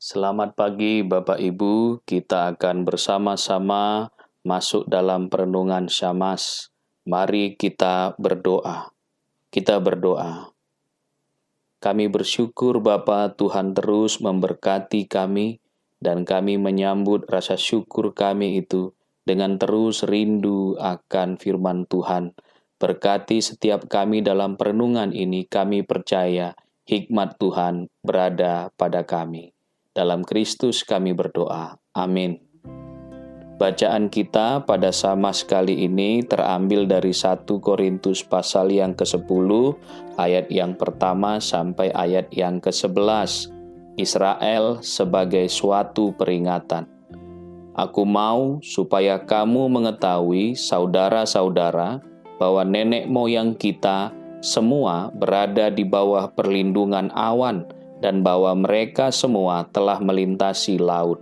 Selamat pagi Bapak Ibu, kita akan bersama-sama masuk dalam perenungan Syamas. Mari kita berdoa. Kita berdoa. Kami bersyukur Bapa, Tuhan terus memberkati kami dan kami menyambut rasa syukur kami itu dengan terus rindu akan firman Tuhan. Berkati setiap kami dalam perenungan ini, kami percaya hikmat Tuhan berada pada kami. Dalam Kristus kami berdoa. Amin. Bacaan kita pada Syamas kali ini terambil dari 1 Korintus pasal yang ke-10, ayat yang pertama sampai ayat yang ke-11. Israel sebagai suatu peringatan. Aku mau supaya kamu mengetahui, saudara-saudara, bahwa nenek moyang kita semua berada di bawah perlindungan awan, dan bahwa mereka semua telah melintasi laut.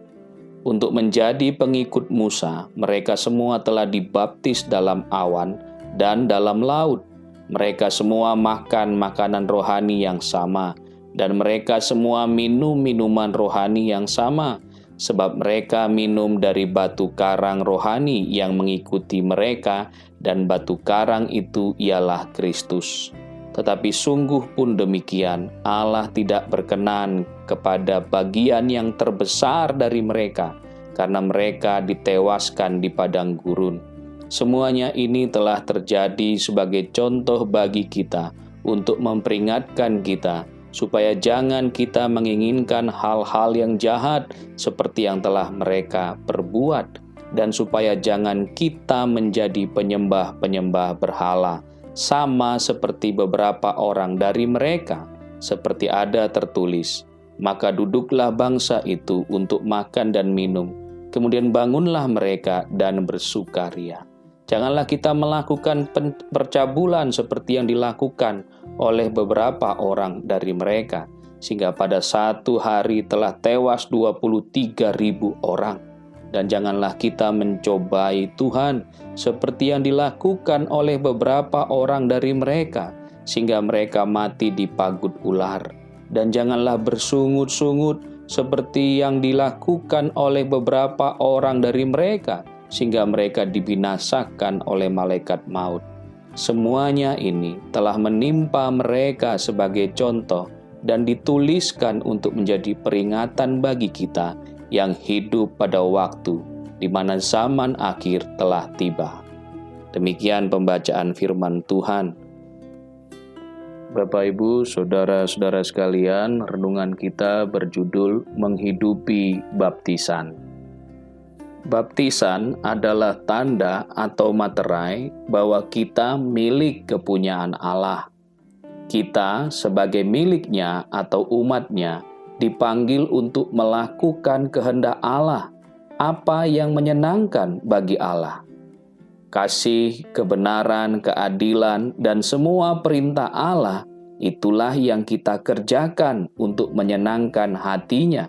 Untuk menjadi pengikut Musa, mereka semua telah dibaptis dalam awan dan dalam laut. Mereka semua makan makanan rohani yang sama, dan mereka semua minum minuman rohani yang sama, sebab mereka minum dari batu karang rohani yang mengikuti mereka, dan batu karang itu ialah Kristus. Tetapi sungguh pun demikian, Allah tidak berkenan kepada bagian yang terbesar dari mereka, karena mereka ditewaskan di padang gurun. Semuanya ini telah terjadi sebagai contoh bagi kita, untuk memperingatkan kita, supaya jangan kita menginginkan hal-hal yang jahat seperti yang telah mereka perbuat, dan supaya jangan kita menjadi penyembah-penyembah berhala, sama seperti beberapa orang dari mereka, seperti ada tertulis, maka duduklah bangsa itu untuk makan dan minum, kemudian bangunlah mereka dan bersukaria. Janganlah kita melakukan percabulan seperti yang dilakukan oleh beberapa orang dari mereka, sehingga pada satu hari telah tewas 23.000 orang. Dan janganlah kita mencobai Tuhan seperti yang dilakukan oleh beberapa orang dari mereka, sehingga mereka mati dipagut ular. Dan janganlah bersungut-sungut seperti yang dilakukan oleh beberapa orang dari mereka, sehingga mereka dibinasakan oleh malaikat maut. Semuanya ini telah menimpa mereka sebagai contoh dan dituliskan untuk menjadi peringatan bagi kita yang hidup pada waktu di mana zaman akhir telah tiba. Demikian pembacaan firman Tuhan. Bapak, Ibu, saudara-saudara sekalian, renungan kita berjudul Menghidupi Baptisan. Baptisan adalah tanda atau materai bahwa kita milik kepunyaan Allah. Kita sebagai miliknya atau umatnya dipanggil untuk melakukan kehendak Allah, apa yang menyenangkan bagi Allah. Kasih, kebenaran, keadilan, dan semua perintah Allah, itulah yang kita kerjakan untuk menyenangkan hatinya.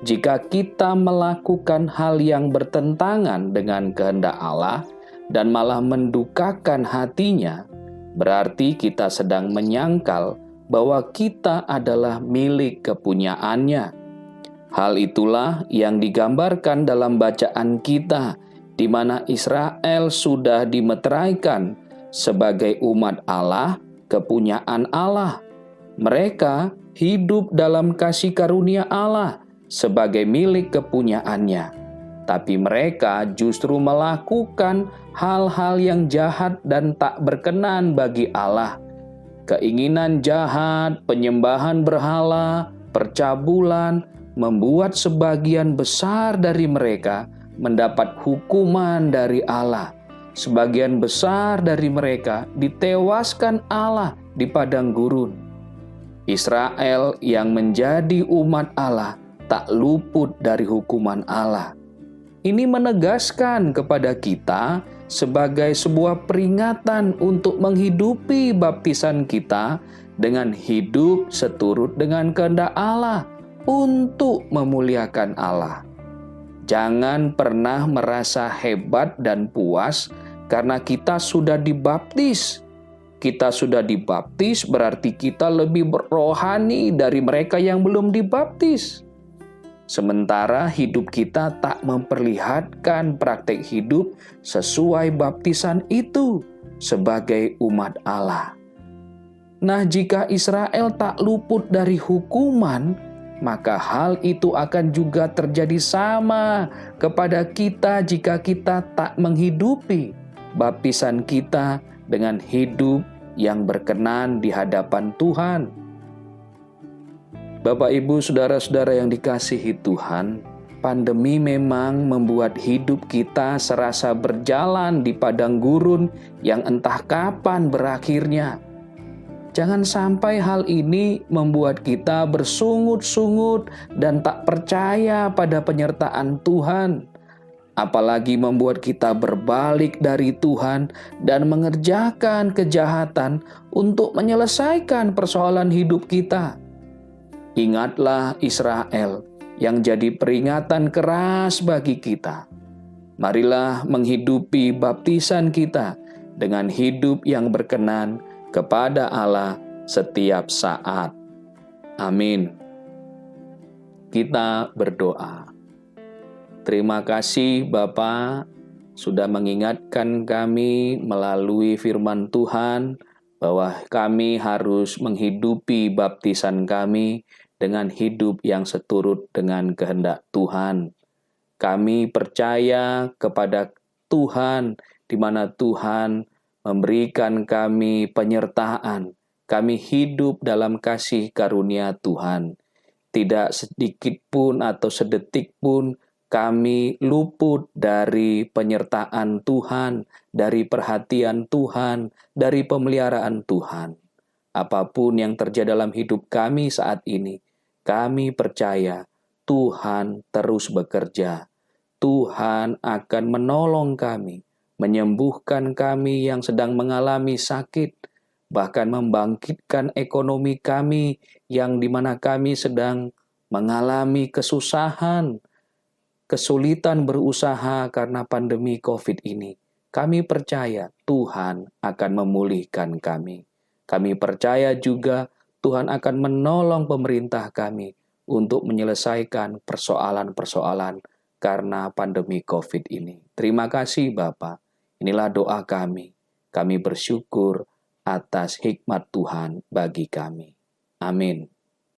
Jika kita melakukan hal yang bertentangan dengan kehendak Allah dan malah mendukakan hatinya, berarti kita sedang menyangkal bahwa kita adalah milik kepunyaannya. Hal itulah yang digambarkan dalam bacaan kita, di mana Israel sudah dimeteraikan sebagai umat Allah, kepunyaan Allah. Mereka hidup dalam kasih karunia Allah sebagai milik kepunyaannya. Tapi mereka justru melakukan hal-hal yang jahat dan tak berkenan bagi Allah. Keinginan jahat, penyembahan berhala, percabulan, membuat sebagian besar dari mereka mendapat hukuman dari Allah. Sebagian besar dari mereka ditewaskan Allah di padang gurun. Israel yang menjadi umat Allah tak luput dari hukuman Allah. Ini menegaskan kepada kita sebagai sebuah peringatan untuk menghidupi baptisan kita dengan hidup seturut dengan kehendak Allah untuk memuliakan Allah. Jangan pernah merasa hebat dan puas karena kita sudah dibaptis. Kita sudah dibaptis berarti kita lebih rohani dari mereka yang belum dibaptis. Sementara hidup kita tak memperlihatkan praktek hidup sesuai baptisan itu sebagai umat Allah. Nah, jika Israel tak luput dari hukuman, maka hal itu akan juga terjadi sama kepada kita jika kita tak menghidupi baptisan kita dengan hidup yang berkenan di hadapan Tuhan. Bapak, Ibu, saudara-saudara yang dikasihi Tuhan, pandemi memang membuat hidup kita serasa berjalan di padang gurun yang entah kapan berakhirnya. Jangan sampai hal ini membuat kita bersungut-sungut dan tak percaya pada penyertaan Tuhan. Apalagi membuat kita berbalik dari Tuhan dan mengerjakan kejahatan untuk menyelesaikan persoalan hidup kita. Ingatlah Israel yang jadi peringatan keras bagi kita. Marilah menghidupi baptisan kita dengan hidup yang berkenan kepada Allah setiap saat. Amin. Kita berdoa. Terima kasih Bapa sudah mengingatkan kami melalui firman Tuhan bahwa kami harus menghidupi baptisan kami dengan hidup yang seturut dengan kehendak Tuhan. Kami percaya kepada Tuhan di mana Tuhan memberikan kami penyertaan. Kami hidup dalam kasih karunia Tuhan. Tidak sedikit pun atau sedetik pun kami luput dari penyertaan Tuhan, dari perhatian Tuhan, dari pemeliharaan Tuhan. Apapun yang terjadi dalam hidup kami saat ini, kami percaya Tuhan terus bekerja. Tuhan akan menolong kami, menyembuhkan kami yang sedang mengalami sakit, bahkan membangkitkan ekonomi kami yang dimana kami sedang mengalami kesusahan, kesulitan berusaha karena pandemi COVID ini. Kami percaya Tuhan akan memulihkan kami. Kami percaya juga Tuhan akan menolong pemerintah kami untuk menyelesaikan persoalan-persoalan karena pandemi COVID ini. Terima kasih Bapa. Inilah doa kami. Kami bersyukur atas hikmat Tuhan bagi kami. Amin.